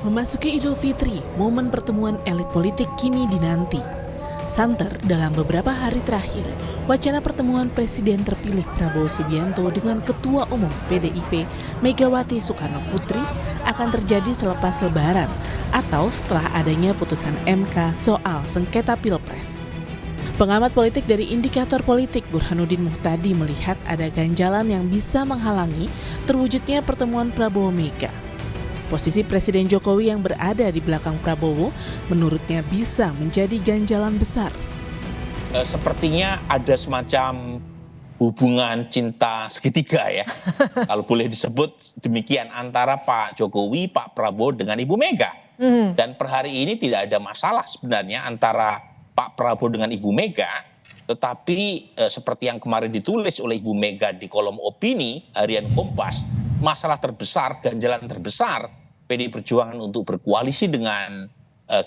Memasuki Idul Fitri, momen pertemuan elit politik kini dinanti. Santer dalam beberapa hari terakhir, wacana pertemuan Presiden terpilih Prabowo Subianto dengan Ketua Umum PDIP Megawati Soekarno Putri akan terjadi selepas Lebaran atau setelah adanya putusan MK soal sengketa Pilpres. Pengamat politik dari Indikator Politik Burhanuddin Muhtadi melihat ada ganjalan yang bisa menghalangi terwujudnya pertemuan Prabowo-Mega. Posisi Presiden Jokowi yang berada di belakang Prabowo menurutnya bisa menjadi ganjalan besar. Sepertinya ada semacam hubungan cinta segitiga ya, kalau boleh disebut demikian, antara Pak Jokowi, Pak Prabowo dengan Ibu Mega. Dan per hari ini tidak ada masalah sebenarnya antara Pak Prabowo dengan Ibu Mega, tetapi seperti yang kemarin ditulis oleh Ibu Mega di kolom opini harian Kompas, masalah terbesar, ganjalan terbesar PDI Perjuangan untuk berkoalisi dengan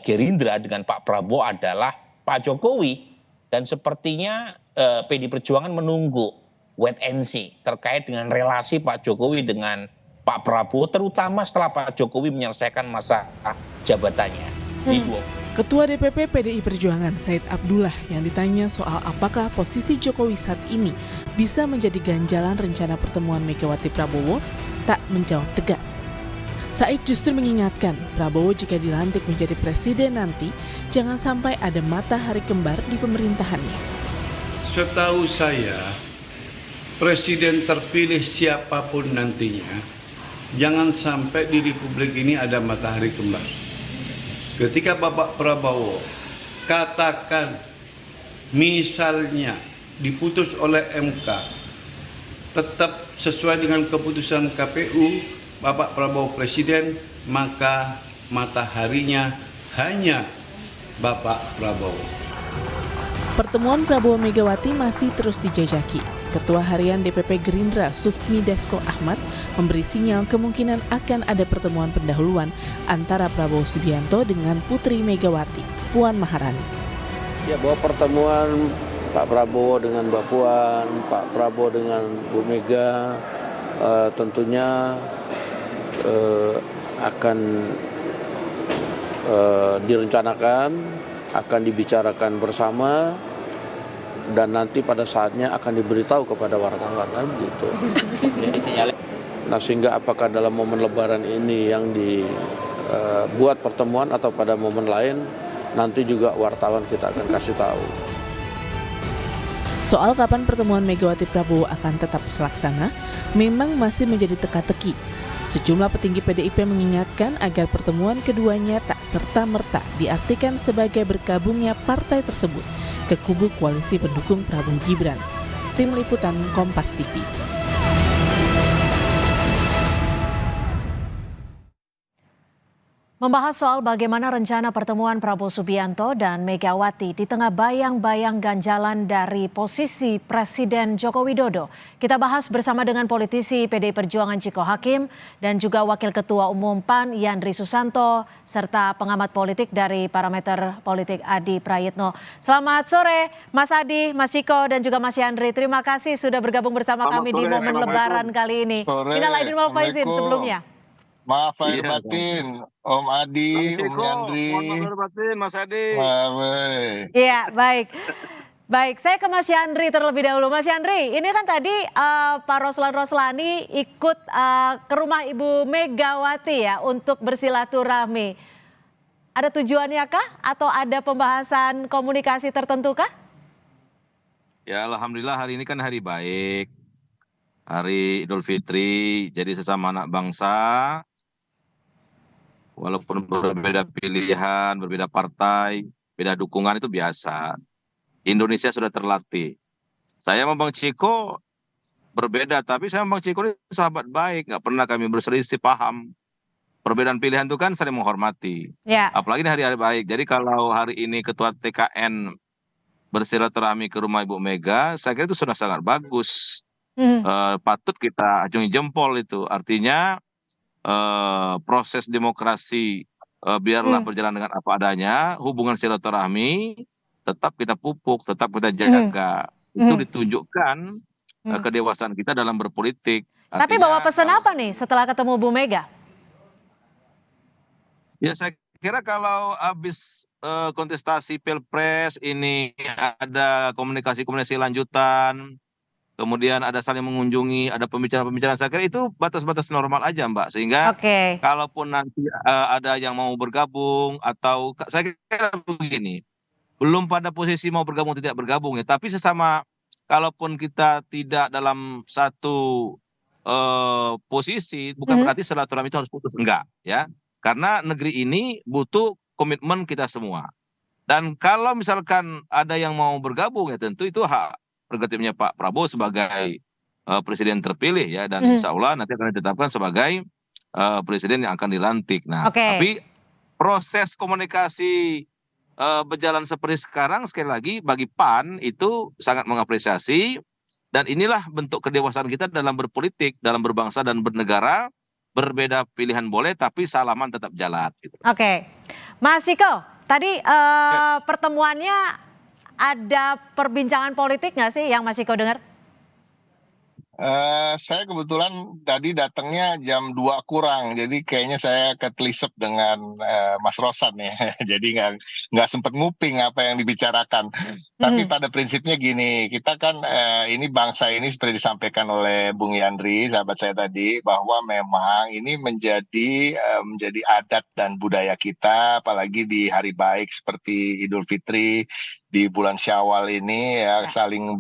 Gerindra dengan Pak Prabowo adalah Pak Jokowi. Dan sepertinya PDI Perjuangan menunggu wait and see terkait dengan relasi Pak Jokowi dengan Pak Prabowo, terutama setelah Pak Jokowi menyelesaikan masa jabatannya di 20. Ketua DPP PDI Perjuangan Said Abdullah yang ditanya soal apakah posisi Jokowi saat ini bisa menjadi ganjalan rencana pertemuan Megawati Prabowo, tak menjawab tegas. Said justru mengingatkan Prabowo jika dilantik menjadi presiden nanti jangan sampai ada matahari kembar di pemerintahannya. Setahu saya, presiden terpilih siapapun nantinya, jangan sampai di Republik ini ada matahari kembar. Ketika Bapak Prabowo katakan misalnya diputus oleh MK tetap sesuai dengan keputusan KPU, Bapak Prabowo presiden, maka mataharinya hanya Bapak Prabowo. Pertemuan Prabowo Megawati masih terus dijajaki. Ketua Harian DPP Gerindra Sufmi Dasko Ahmad memberi sinyal kemungkinan akan ada pertemuan pendahuluan antara Prabowo Subianto dengan Putri Megawati, Puan Maharani. Ya, bahwa pertemuan Pak Prabowo dengan Mbak Puan, Pak Prabowo dengan Bu Mega tentunya akan direncanakan, akan dibicarakan bersama, dan nanti pada saatnya akan diberitahu kepada wartawan kan gitu. Nah, sehingga apakah dalam momen Lebaran ini yang dibuat pertemuan atau pada momen lain, nanti juga wartawan kita akan kasih tahu. Soal kapan pertemuan Megawati Prabowo akan tetap terlaksana, memang masih menjadi teka-teki. Sejumlah petinggi PDIP mengingatkan agar pertemuan keduanya tak serta-merta diartikan sebagai bergabungnya partai tersebut ke kubu koalisi pendukung Prabowo Gibran. Tim Liputan Kompas TV. Membahas soal bagaimana rencana pertemuan Prabowo Subianto dan Megawati di tengah bayang-bayang ganjalan dari posisi Presiden Joko Widodo. Kita bahas bersama dengan politisi PDI Perjuangan Ciko Hakim dan juga Wakil Ketua Umum PAN Yandri Susanto serta pengamat politik dari Parameter Politik Adi Prayitno. Selamat sore Mas Adi, Mas Ciko dan juga Mas Yandri. Terima kasih sudah bergabung bersama kami di momen Lebaran kali ini. Minal aidin wal faizin sebelumnya. Maaf lahir batin, Om Adi, Om Yandri. Mohon maaf lahir batin, Mas Adi. Iya, baik. Baik, saya ke Mas Yandri terlebih dahulu. Mas Yandri, ini kan tadi Pak Roslan Roslani ikut ke rumah Ibu Megawati ya untuk bersilaturahmi. Ada tujuannya kah atau ada pembahasan komunikasi tertentu kah? Ya, alhamdulillah hari ini kan hari baik. Hari Idul Fitri, jadi sesama anak bangsa, walaupun berbeda pilihan, berbeda partai, beda dukungan itu biasa. Indonesia sudah terlatih. Saya sama Bang Ciko berbeda, tapi saya sama Bang Ciko ini sahabat baik, nggak pernah kami berselisih paham. Perbedaan pilihan itu kan saling menghormati. Ya. Apalagi ini hari baik. Jadi kalau hari ini Ketua TKN bersilaturahmi ke rumah Ibu Mega, saya kira itu sudah sangat bagus. Patut kita acungi jempol itu. Artinya proses demokrasi biarlah berjalan dengan apa adanya, hubungan silaturahmi tetap kita pupuk, tetap kita jaga. Itu ditunjukkan kedewasaan kita dalam berpolitik. Tapi bawa pesan apa nih setelah ketemu Bu Mega? Ya saya kira kalau habis kontestasi Pilpres ini ada komunikasi-komunikasi lanjutan, kemudian ada saling mengunjungi, ada pembicaraan-pembicaraan, saya kira itu batas-batas normal aja Mbak. Sehingga Oke. kalaupun nanti ada yang mau bergabung atau saya kira begini, belum pada posisi mau bergabung tidak bergabung ya, tapi sesama kalaupun kita tidak dalam satu posisi, bukan berarti silaturahmi itu harus putus, enggak ya. Karena negeri ini butuh komitmen kita semua. Dan kalau misalkan ada yang mau bergabung ya tentu itu hak prerogatifnya Pak Prabowo sebagai presiden terpilih ya, dan insya Allah nanti akan ditetapkan sebagai presiden yang akan dilantik. Nah, Oke. tapi proses komunikasi berjalan seperti sekarang sekali lagi bagi PAN itu sangat mengapresiasi, dan inilah bentuk kedewasaan kita dalam berpolitik, dalam berbangsa dan bernegara. Berbeda pilihan boleh, tapi salaman tetap jalan. Gitu. Oke, Mas Ciko, tadi Yes. pertemuannya ada perbincangan politik nggak sih yang Mas Ciko dengar? Saya kebetulan tadi datangnya jam 2 kurang, jadi kayaknya saya ketelisep dengan Mas Rosan ya, jadi nggak sempat nguping apa yang dibicarakan. Tapi pada prinsipnya gini, kita kan ini bangsa ini seperti disampaikan oleh Bung Yandri, sahabat saya tadi, bahwa memang ini menjadi adat dan budaya kita, apalagi di hari baik seperti Idul Fitri, di bulan Syawal ini ya saling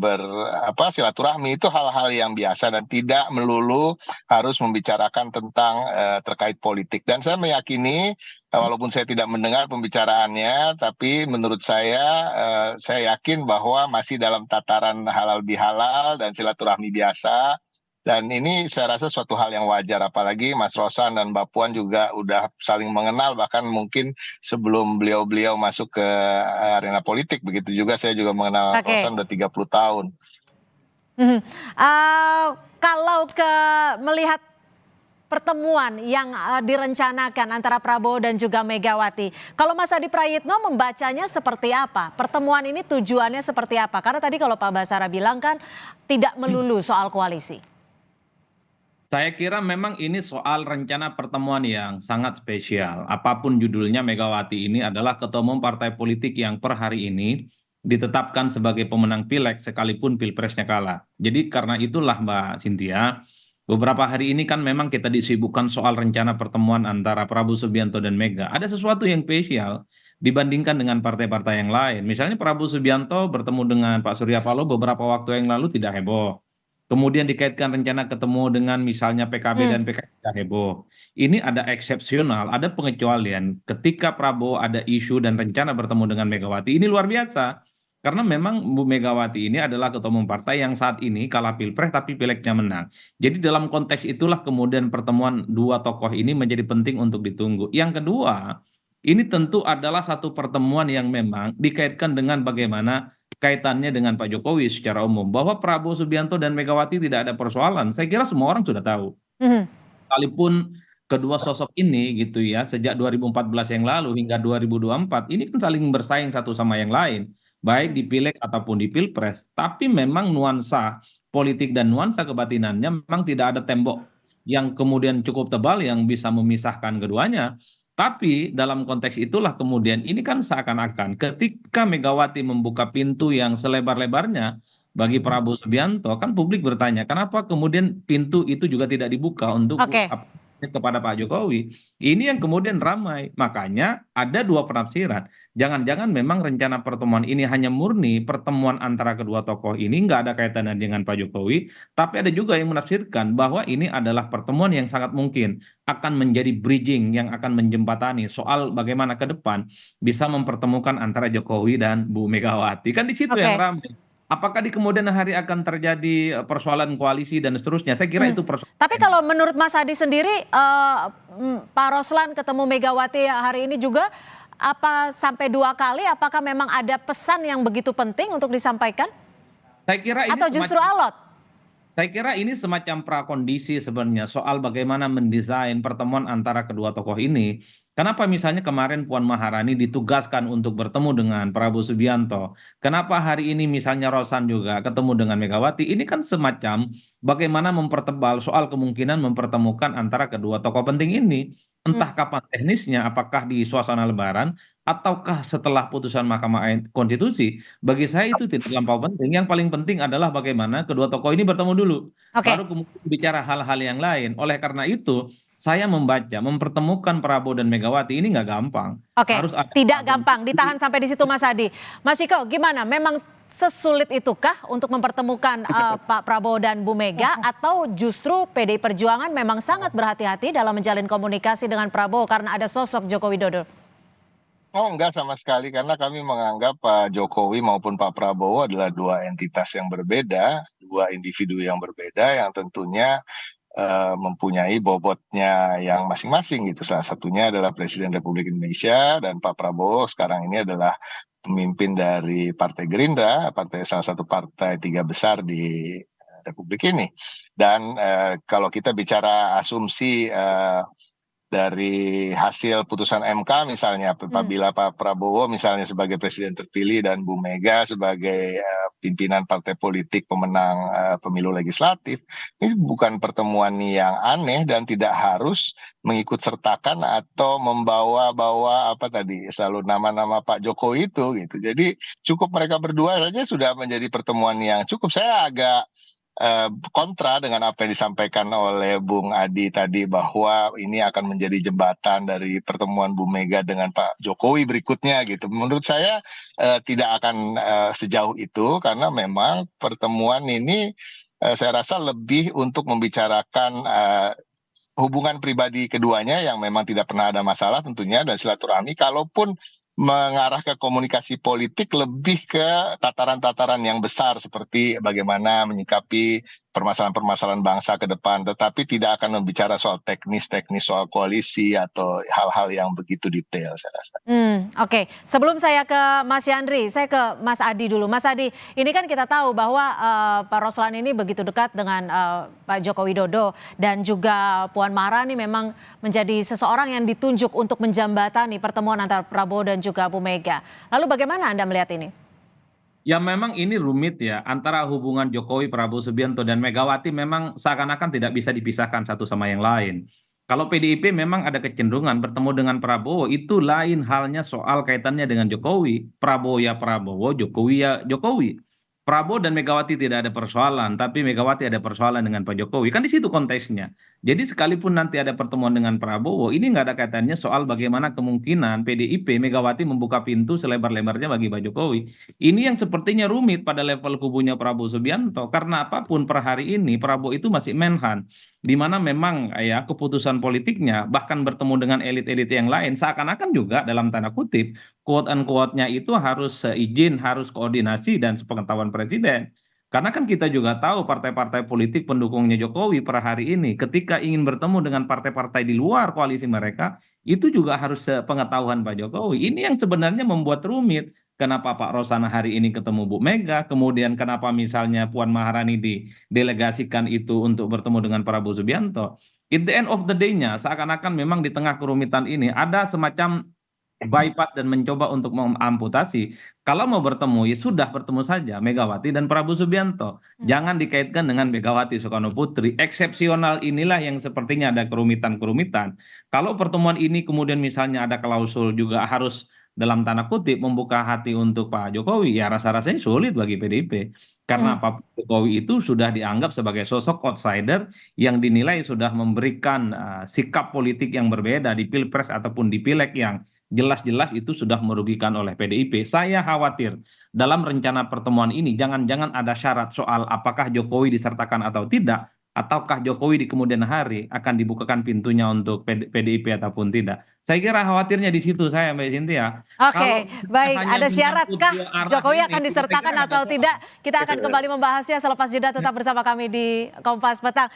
silaturahmi itu hal-hal yang biasa dan tidak melulu harus membicarakan tentang terkait politik. Dan saya meyakini walaupun saya tidak mendengar pembicaraannya, tapi menurut saya yakin bahwa masih dalam tataran halal bihalal dan silaturahmi biasa. Dan ini saya rasa suatu hal yang wajar, apalagi Mas Rosan dan Mbak Puan juga udah saling mengenal, bahkan mungkin sebelum beliau-beliau masuk ke arena politik. Begitu juga saya juga mengenal Rosan udah 30 tahun. Kalau melihat pertemuan yang direncanakan antara Prabowo dan juga Megawati, kalau Mas Adi Prayitno membacanya seperti apa? Pertemuan ini tujuannya seperti apa? Karena tadi kalau Pak Basara bilang kan tidak melulu soal koalisi. Saya kira memang ini soal rencana pertemuan yang sangat spesial. Apapun judulnya, Megawati ini adalah ketua umum partai politik yang per hari ini ditetapkan sebagai pemenang pileg sekalipun pilpresnya kalah. Jadi karena itulah Mbak Cynthia, beberapa hari ini kan memang kita disibukkan soal rencana pertemuan antara Prabowo Subianto dan Mega. Ada sesuatu yang spesial dibandingkan dengan partai-partai yang lain. Misalnya Prabowo Subianto bertemu dengan Pak Surya Paloh beberapa waktu yang lalu tidak heboh. Kemudian dikaitkan rencana ketemu dengan misalnya PKB dan PKS tidak heboh. Ini ada eksepsional, ada pengecualian ketika Prabowo ada isu dan rencana bertemu dengan Megawati. Ini luar biasa. Karena memang Bu Megawati ini adalah ketua umum partai yang saat ini kalah pilpres tapi pileknya menang. Jadi dalam konteks itulah kemudian pertemuan dua tokoh ini menjadi penting untuk ditunggu. Yang kedua, ini tentu adalah satu pertemuan yang memang dikaitkan dengan bagaimana kaitannya dengan Pak Jokowi secara umum, bahwa Prabowo Subianto dan Megawati tidak ada persoalan. Saya kira semua orang sudah tahu. Sekalipun kedua sosok ini gitu ya, sejak 2014 yang lalu hingga 2024 ini kan saling bersaing satu sama yang lain, baik di pileg ataupun di pilpres. Tapi memang nuansa politik dan nuansa kebatinannya memang tidak ada tembok yang kemudian cukup tebal yang bisa memisahkan keduanya. Tapi dalam konteks itulah kemudian ini kan seakan-akan ketika Megawati membuka pintu yang selebar-lebarnya bagi Prabowo Subianto, kan publik bertanya kenapa kemudian pintu itu juga tidak dibuka untuk kepada Pak Jokowi. Ini yang kemudian ramai. Makanya ada dua penafsiran. Jangan-jangan memang rencana pertemuan ini hanya murni pertemuan antara kedua tokoh ini, nggak ada kaitannya dengan Pak Jokowi. Tapi ada juga yang menafsirkan bahwa ini adalah pertemuan yang sangat mungkin akan menjadi bridging yang akan menjembatani soal bagaimana ke depan bisa mempertemukan antara Jokowi dan Bu Megawati. Kan di situ yang ramai. Apakah di kemudian hari akan terjadi persoalan koalisi dan seterusnya? Saya kira itu persoalan. Tapi kalau menurut Mas Adi sendiri, Pak Roslan ketemu Megawati hari ini juga apa sampai 2 kali? Apakah memang ada pesan yang begitu penting untuk disampaikan? Saya kira ini atau justru alot? Saya kira ini semacam prakondisi sebenarnya soal bagaimana mendesain pertemuan antara kedua tokoh ini. Kenapa misalnya kemarin Puan Maharani ditugaskan untuk bertemu dengan Prabowo Subianto? Kenapa hari ini misalnya Rosan juga ketemu dengan Megawati? Ini kan semacam bagaimana mempertebal soal kemungkinan mempertemukan antara kedua tokoh penting ini. Entah kapan teknisnya, apakah di suasana Lebaran ataukah setelah putusan Mahkamah Konstitusi. Bagi saya itu tidak terlampau penting. Yang paling penting adalah bagaimana kedua tokoh ini bertemu dulu, Oke, baru kemudian bicara hal-hal yang lain. Oleh karena itu, saya membaca mempertemukan Prabowo dan Megawati ini nggak gampang. oke, Harus ada tidak paham. gampang. Ditahan sampai di situ, Mas Adi. Mas Ciko, gimana? Memang sesulit itukah untuk mempertemukan Pak Prabowo dan Bu Mega, atau justru PDI Perjuangan memang sangat berhati-hati dalam menjalin komunikasi dengan Prabowo karena ada sosok Joko Widodo? Oh, enggak sama sekali, karena kami menganggap Pak Jokowi maupun Pak Prabowo adalah dua entitas yang berbeda, dua individu yang berbeda yang tentunya mempunyai bobotnya yang masing-masing gitu. Salah satunya adalah Presiden Republik Indonesia, dan Pak Prabowo sekarang ini adalah pemimpin dari Partai Gerindra, salah satu partai tiga besar di Republik ini. Dan kalau kita bicara asumsi dari hasil putusan MK misalnya, apabila Pak Prabowo misalnya sebagai presiden terpilih dan Bu Mega sebagai pimpinan partai politik pemenang pemilu legislatif, ini bukan pertemuan yang aneh dan tidak harus mengikut sertakan atau membawa-bawa apa tadi selalu nama-nama Pak Jokowi itu gitu. Jadi cukup mereka berdua saja sudah menjadi pertemuan yang cukup. Saya agak kontra dengan apa yang disampaikan oleh Bung Adi tadi, bahwa ini akan menjadi jembatan dari pertemuan Bu Mega dengan Pak Jokowi berikutnya gitu. Menurut saya tidak akan sejauh itu, karena memang pertemuan ini saya rasa lebih untuk membicarakan hubungan pribadi keduanya yang memang tidak pernah ada masalah tentunya, dan silaturahmi. Kalaupun mengarah ke komunikasi politik, lebih ke tataran-tataran yang besar seperti bagaimana menyikapi permasalahan-permasalahan bangsa ke depan, tetapi tidak akan membicara soal teknis-teknis soal koalisi atau hal-hal yang begitu detail, saya rasa. Oke. Sebelum saya ke Mas Yandri, saya ke Mas Adi dulu. Mas Adi, ini kan kita tahu bahwa Pak Roslan ini begitu dekat dengan Pak Joko Widodo, dan juga Puan Maharani memang menjadi seseorang yang ditunjuk untuk menjembatani pertemuan antara Prabowo dan juga Bu Mega. Lalu bagaimana Anda melihat ini? Ya memang ini rumit ya, antara hubungan Jokowi, Prabowo Subianto, dan Megawati memang seakan-akan tidak bisa dipisahkan satu sama yang lain. Kalau PDIP memang ada kecenderungan bertemu dengan Prabowo, itu lain halnya soal kaitannya dengan Jokowi. Prabowo ya Prabowo, Jokowi ya Jokowi. Prabowo dan Megawati tidak ada persoalan, tapi Megawati ada persoalan dengan Pak Jokowi. Kan di situ konteksnya. Jadi sekalipun nanti ada pertemuan dengan Prabowo, ini nggak ada kaitannya soal bagaimana kemungkinan PDIP Megawati membuka pintu selebar-lebarnya bagi Pak Jokowi. Ini yang sepertinya rumit pada level kubunya Prabowo Subianto, karena apapun per hari ini Prabowo itu masih menhan, di mana memang ya keputusan politiknya bahkan bertemu dengan elit-elit yang lain seakan-akan juga dalam tanda kutip quote unquote-nya itu harus seizin, harus koordinasi dan sepengetahuan presiden. Karena kan kita juga tahu partai-partai politik pendukungnya Jokowi per hari ini ketika ingin bertemu dengan partai-partai di luar koalisi mereka, itu juga harus sepengetahuan Pak Jokowi. Ini yang sebenarnya membuat rumit. Kenapa Pak Rosana hari ini ketemu Bu Mega, kemudian kenapa misalnya Puan Maharani didelegasikan itu untuk bertemu dengan Prabowo Subianto. At the end of the day-nya, seakan-akan memang di tengah kerumitan ini ada semacam bypass dan mencoba untuk mengamputasi. Kalau mau bertemu, ya sudah bertemu saja Megawati dan Prabowo Subianto. Jangan dikaitkan dengan Megawati Soekarno Putri. Eksepsional inilah yang sepertinya ada kerumitan-kerumitan. Kalau pertemuan ini kemudian misalnya ada klausul juga harus dalam tanda kutip membuka hati untuk Pak Jokowi, ya rasa-rasanya sulit bagi PDIP. Karena Pak Jokowi itu sudah dianggap sebagai sosok outsider yang dinilai sudah memberikan sikap politik yang berbeda di Pilpres ataupun di Pileg yang jelas-jelas itu sudah merugikan oleh PDIP. Saya khawatir dalam rencana pertemuan ini jangan-jangan ada syarat soal apakah Jokowi disertakan atau tidak, ataukah Jokowi di kemudian hari akan dibukakan pintunya untuk PDIP ataupun tidak. Saya kira khawatirnya di situ saya, Mbak Cynthia. Oke, baik. hanya Ada syaratkah menyangkut dua arah Jokowi ini, akan saya disertakan kira atau ada tidak? Kita akan kembali membahasnya selepas jeda. Tetap bersama kami di Kompas Petang.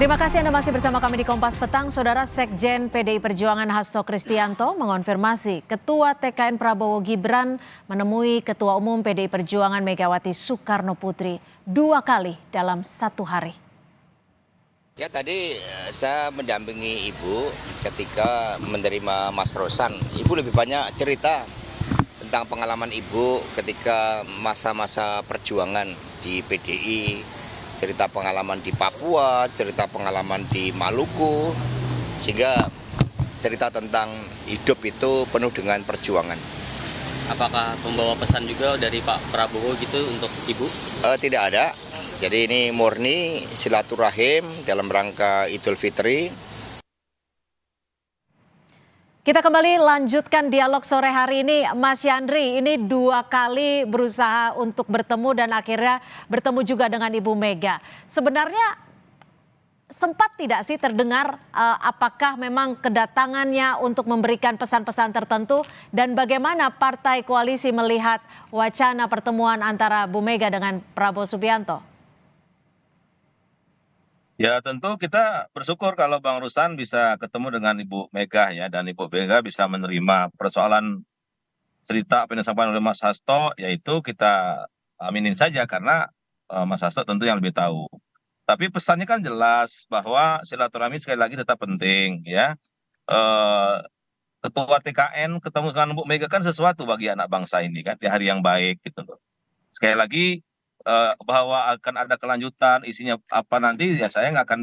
Terima kasih Anda masih bersama kami di Kompas Petang. Saudara, Sekjen PDI Perjuangan Hasto Kristianto mengonfirmasi Ketua TKN Prabowo Gibran menemui Ketua Umum PDI Perjuangan Megawati Soekarno Putri 2 kali dalam 1 hari. Ya tadi saya mendampingi Ibu ketika menerima Mas Rosan. Ibu lebih banyak cerita tentang pengalaman Ibu ketika masa-masa perjuangan di PDI, cerita pengalaman di Papua, cerita pengalaman di Maluku, sehingga cerita tentang hidup itu penuh dengan perjuangan. Apakah membawa pesan juga dari Pak Prabowo gitu untuk Ibu? Tidak ada. Jadi ini murni silaturahim dalam rangka Idul Fitri. Kita kembali lanjutkan dialog sore hari ini. Mas Yandri, ini 2 kali berusaha untuk bertemu dan akhirnya bertemu juga dengan Ibu Mega. Sebenarnya sempat tidak sih terdengar apakah memang kedatangannya untuk memberikan pesan-pesan tertentu dan bagaimana partai koalisi melihat wacana pertemuan antara Bu Mega dengan Prabowo Subianto? Ya tentu kita bersyukur kalau Bang Ruslan bisa ketemu dengan Ibu Mega ya, dan Ibu Mega bisa menerima persoalan cerita apa yang disampaikan oleh Mas Hasto, yaitu kita aminin saja karena Mas Hasto tentu yang lebih tahu. Tapi pesannya kan jelas bahwa silaturahmi sekali lagi tetap penting ya. Ketua TKN ketemu dengan Bu Mega kan sesuatu bagi anak bangsa ini kan, di hari yang baik gitu loh. Sekali lagi bahwa akan ada kelanjutan isinya apa nanti ya saya nggak akan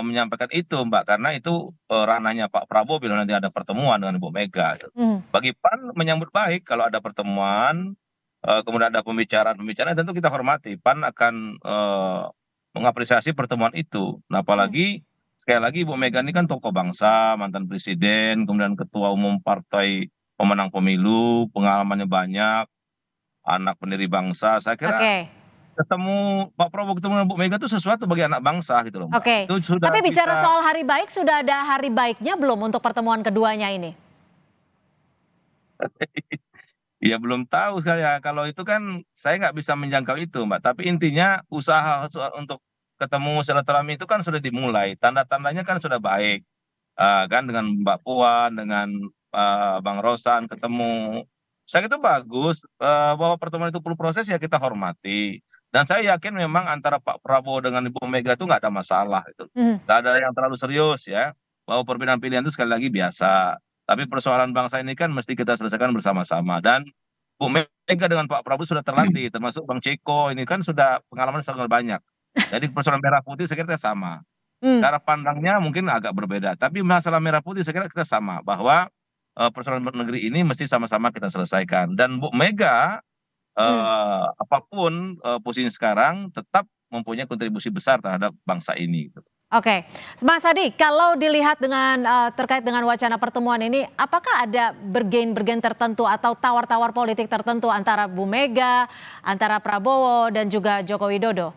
menyampaikan itu Mbak, karena itu ranahnya Pak Prabowo bila nanti ada pertemuan dengan Bu Mega. Bagi PAN menyambut baik kalau ada pertemuan, kemudian ada pembicaraan tentu kita hormati. PAN akan mengapresiasi pertemuan itu. Nah apalagi sekali lagi Bu Mega ini kan tokoh bangsa, mantan presiden, kemudian ketua umum partai pemenang pemilu, pengalamannya banyak, anak pendiri bangsa. Saya kira ketemu Pak Prabowo ketemu dengan Bu Mega itu sesuatu bagi anak bangsa gitu loh. Itu sudah. Tapi bicara soal hari baik, sudah ada hari baiknya belum untuk pertemuan keduanya ini? Ya belum tahu saya, kalau itu kan saya nggak bisa menjangkau itu Mbak. Tapi intinya usaha untuk ketemu silaturahmi itu kan sudah dimulai. Tanda-tandanya kan sudah baik. Kan dengan Mbak Puan, dengan Bang Rosan ketemu. Saya kira itu bagus, bahwa pertemuan itu perlu proses ya kita hormati. Dan saya yakin memang antara Pak Prabowo dengan Ibu Mega itu nggak ada masalah. Nggak ada yang terlalu serius ya. Bahwa perbedaan pilihan itu sekali lagi biasa. Tapi persoalan bangsa ini kan mesti kita selesaikan bersama-sama. Dan Bu Mega dengan Pak Prabowo sudah terlatih, termasuk Bang Ceko ini kan sudah pengalaman sangat banyak. Jadi persoalan merah putih saya kira kita sama. Cara pandangnya mungkin agak berbeda. Tapi masalah merah putih saya kira kita sama. Bahwa persoalan negeri ini mesti sama-sama kita selesaikan. Dan Bu Mega, apapun posisi sekarang, tetap mempunyai kontribusi besar terhadap bangsa ini. Oke, Mas Adi, kalau dilihat dengan terkait dengan wacana pertemuan ini, apakah ada bergen tertentu atau tawar-tawar politik tertentu antara Bu Mega, antara Prabowo dan juga Joko Widodo?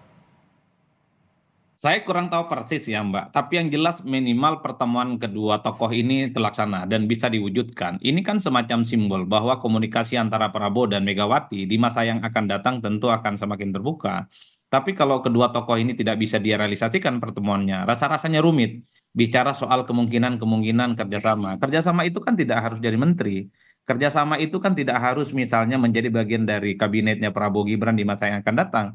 Saya kurang tahu persis ya Mbak, tapi yang jelas minimal pertemuan kedua tokoh ini terlaksana dan bisa diwujudkan. Ini kan semacam simbol bahwa komunikasi antara Prabowo dan Megawati di masa yang akan datang tentu akan semakin terbuka. Tapi kalau kedua tokoh ini tidak bisa direalisasikan pertemuannya, rasa-rasanya rumit. Bicara soal kemungkinan-kemungkinan kerjasama. Kerjasama itu kan tidak harus jadi menteri. Kerjasama itu kan tidak harus misalnya menjadi bagian dari kabinetnya Prabowo Gibran di masa yang akan datang.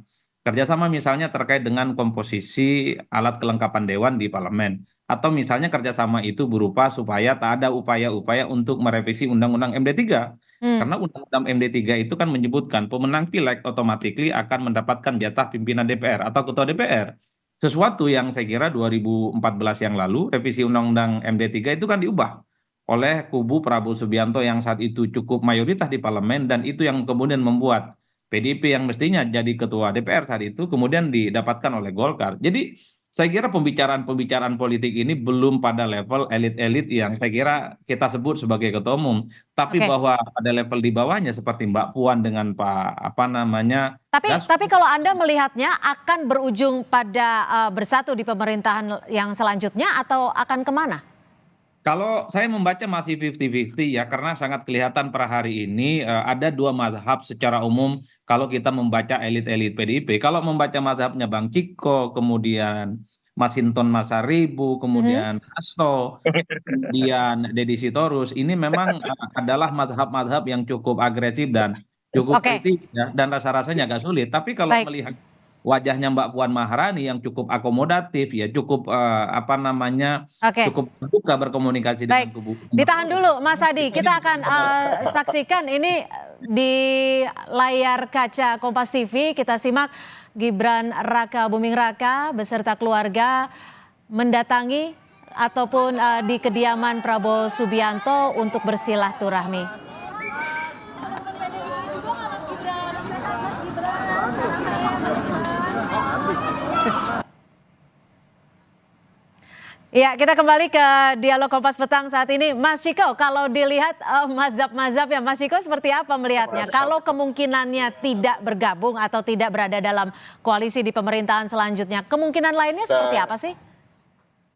Kerjasama misalnya terkait dengan komposisi alat kelengkapan dewan di parlemen. Atau misalnya kerjasama itu berupa supaya tak ada upaya-upaya untuk merevisi Undang-Undang MD3. Karena Undang-Undang MD3 itu kan menyebutkan pemenang pileg otomatis akan mendapatkan jatah pimpinan DPR atau ketua DPR. Sesuatu yang saya kira 2014 yang lalu revisi Undang-Undang MD3 itu kan diubah oleh kubu Prabowo Subianto yang saat itu cukup mayoritas di parlemen, dan itu yang kemudian membuat PDIP yang mestinya jadi ketua DPR saat itu kemudian didapatkan oleh Golkar. Jadi saya kira pembicaraan politik ini belum pada level elit-elit yang saya kira kita sebut sebagai ketua umum. Tapi bahwa ada level di bawahnya seperti Mbak Puan dengan Pak Tapi kalau Anda melihatnya akan berujung pada bersatu di pemerintahan yang selanjutnya atau akan kemana? Kalau saya membaca masih 50-50 ya, karena sangat kelihatan per hari ini ada dua mazhab secara umum kalau kita membaca elit-elit PDIP. Kalau membaca mazhabnya Bang Ciko, kemudian Masinton Masaribu, kemudian Hasto, kemudian Deddy Sitorus, ini memang adalah mazhab-mazhab yang cukup agresif dan cukup kritis ya, dan rasa-rasanya agak sulit. Tapi kalau melihat wajahnya Mbak Puan Maharani yang cukup akomodatif, ya cukup Oke. cukup terbuka berkomunikasi dengan Baik, kubu. ditahan dulu Mas Adi. Kita akan saksikan ini di layar kaca Kompas TV. Kita simak Gibran Raka Buming Raka beserta keluarga mendatangi ataupun di kediaman Prabowo Subianto untuk bersilaturahmi. Ya, kita kembali ke dialog Kompas Petang saat ini. Mas Ciko, kalau dilihat mazhab-mazhab ya, Mas Ciko seperti apa melihatnya? Kalau kemungkinannya tidak bergabung atau tidak berada dalam koalisi di pemerintahan selanjutnya, kemungkinan lainnya seperti apa sih?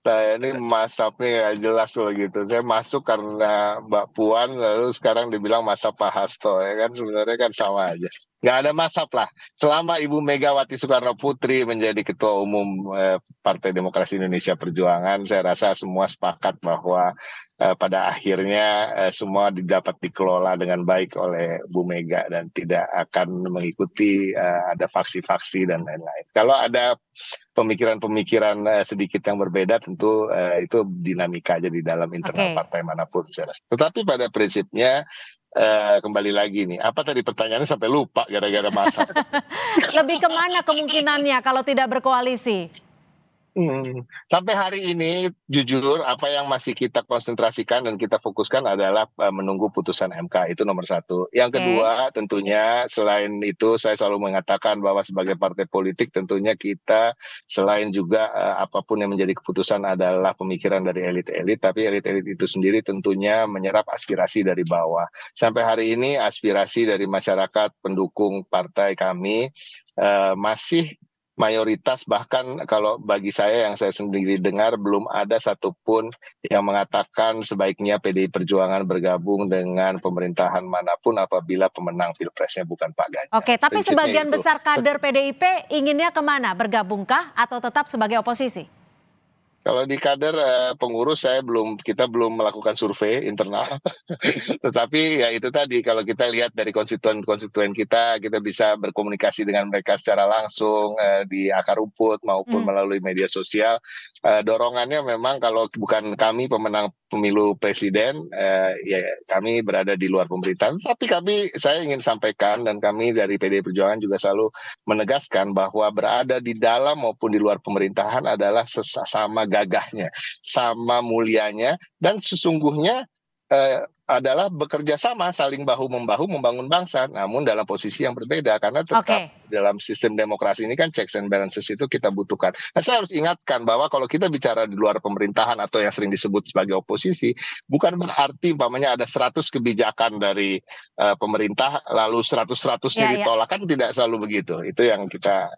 Saya ini mazhabnya nggak jelas kalau gitu. Saya masuk karena Mbak Puan, lalu sekarang dibilang mazhab Pak Hasto, ya kan sebenarnya kan sama aja. Nggak ada mazhab lah. Selama Ibu Megawati Soekarno Putri menjadi Ketua Umum Partai Demokrasi Indonesia Perjuangan, saya rasa semua sepakat bahwa pada akhirnya semua dapat dikelola dengan baik oleh Bu Mega dan tidak akan mengikuti ada faksi-faksi dan lain-lain. Kalau ada pemikiran-pemikiran sedikit yang berbeda, tentu itu dinamika aja di dalam internal partai manapun. Tetapi pada prinsipnya kembali lagi nih, apa tadi pertanyaannya sampai lupa gara-gara masa. Lebih kemana kemungkinannya kalau tidak berkoalisi? Sampai hari ini jujur apa yang masih kita konsentrasikan dan kita fokuskan adalah menunggu putusan MK, itu nomor satu. Yang kedua tentunya selain itu saya selalu mengatakan bahwa sebagai partai politik tentunya kita selain juga apapun yang menjadi keputusan adalah pemikiran dari elit-elit, tapi elit-elit itu sendiri tentunya menyerap aspirasi dari bawah. Sampai hari ini aspirasi dari masyarakat pendukung partai kami masih mayoritas, bahkan kalau bagi saya yang saya sendiri dengar belum ada satupun yang mengatakan sebaiknya PDI Perjuangan bergabung dengan pemerintahan manapun apabila pemenang Pilpresnya bukan Pak Ganjar. Oke, tapi Prinsipnya sebagian itu. besar kader PDIP inginnya kemana? Bergabungkah atau tetap sebagai oposisi? Kalau di kader pengurus kita belum melakukan survei internal. Tetapi ya itu tadi, kalau kita lihat dari konstituen kita bisa berkomunikasi dengan mereka secara langsung di akar rumput maupun melalui media sosial. Dorongannya memang kalau bukan kami pemenang pemilu presiden, ya kami berada di luar pemerintahan. Tapi saya ingin sampaikan dan kami dari PDI Perjuangan juga selalu menegaskan bahwa berada di dalam maupun di luar pemerintahan adalah sama gagahnya, sama mulianya, dan sesungguhnya adalah bekerja sama, saling bahu-membahu membangun bangsa, namun dalam posisi yang berbeda, karena tetap dalam sistem demokrasi ini kan checks and balances itu kita butuhkan. Nah, saya harus ingatkan bahwa kalau kita bicara di luar pemerintahan atau yang sering disebut sebagai oposisi, bukan berarti umpamanya ada 100 kebijakan dari pemerintah lalu 100-100-nya ditolak, kan tidak selalu begitu. Itu yang kita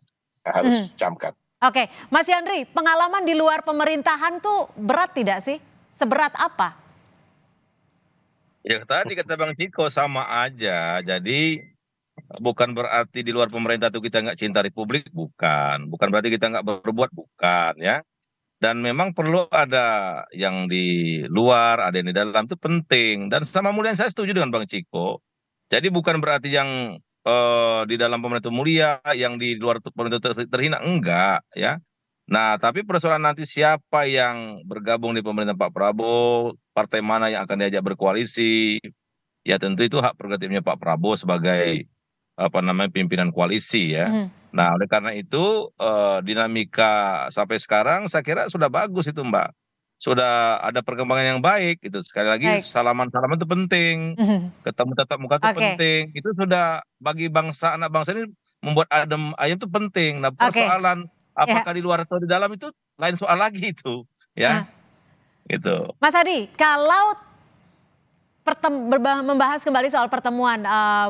harus camkan. Oke, Mas Yandri, pengalaman di luar pemerintahan tuh berat tidak sih? Seberat apa? Ya tadi kata Bang Ciko sama aja. Jadi bukan berarti di luar pemerintah itu kita nggak cinta Republik, bukan. Bukan berarti kita nggak berbuat, bukan ya. Dan memang perlu ada yang di luar, ada yang di dalam, itu penting. Dan sama mulia saya setuju dengan Bang Ciko. Jadi bukan berarti yang di dalam pemerintah mulia, yang di luar pemerintah terhina, enggak ya. Nah, tapi persoalan nanti siapa yang bergabung di pemerintah Pak Prabowo, partai mana yang akan diajak berkoalisi, ya tentu itu hak prerogatifnya Pak Prabowo sebagai pimpinan koalisi ya. Nah, oleh karena itu dinamika sampai sekarang saya kira sudah bagus itu Mbak. Sudah ada perkembangan yang baik itu. Sekali lagi salaman-salaman itu penting. Ketemu tatap muka itu penting. Itu sudah bagi bangsa, anak bangsa ini membuat adem ayam itu penting. Nah, persoalan apakah di luar atau di dalam itu lain soal lagi itu, ya. Gitu. Mas Adi, kalau membahas kembali soal pertemuan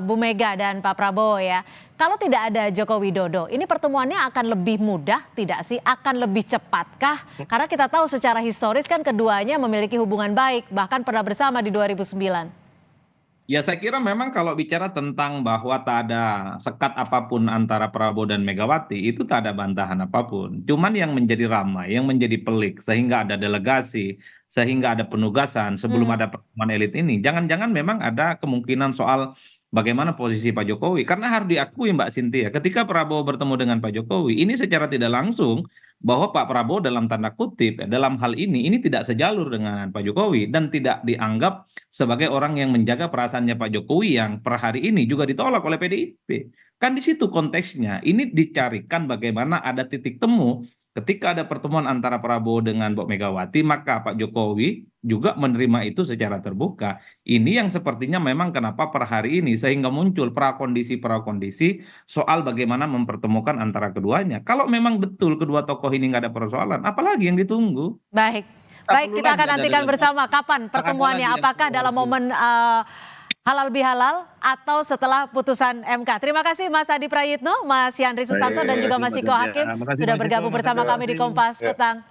Bu Mega dan Pak Prabowo ya, kalau tidak ada Joko Widodo, ini pertemuannya akan lebih mudah tidak sih? Akan lebih cepatkah? Karena kita tahu secara historis kan keduanya memiliki hubungan baik, bahkan pernah bersama di 2009. Ya saya kira memang kalau bicara tentang bahwa tak ada sekat apapun antara Prabowo dan Megawati, itu tak ada bantahan apapun. Cuman yang menjadi ramai, yang menjadi pelik, sehingga ada delegasi, sehingga ada penugasan sebelum ada pertemuan elit ini. Jangan-jangan memang ada kemungkinan soal bagaimana posisi Pak Jokowi. Karena harus diakui Mbak Cynthia, ketika Prabowo bertemu dengan Pak Jokowi, ini secara tidak langsung bahwa Pak Prabowo dalam tanda kutip, dalam hal ini tidak sejalur dengan Pak Jokowi dan tidak dianggap sebagai orang yang menjaga perasaannya Pak Jokowi yang per hari ini juga ditolak oleh PDIP. Kan di situ konteksnya, ini dicarikan bagaimana ada titik temu. Ketika ada pertemuan antara Prabowo dengan Mbak Megawati, maka Pak Jokowi juga menerima itu secara terbuka. Ini yang sepertinya memang kenapa per hari ini sehingga muncul prakondisi soal bagaimana mempertemukan antara keduanya. Kalau memang betul kedua tokoh ini nggak ada persoalan, apalagi yang ditunggu? Baik, baik, kita akan nantikan bersama kapan pertemuannya. Apakah dalam momen halal bihalal atau setelah putusan MK. Terima kasih Mas Adi Prayitno, Mas Yandri Susanto dan juga Mas Ciko Hakim sudah bergabung bersama kami di Kompas Petang.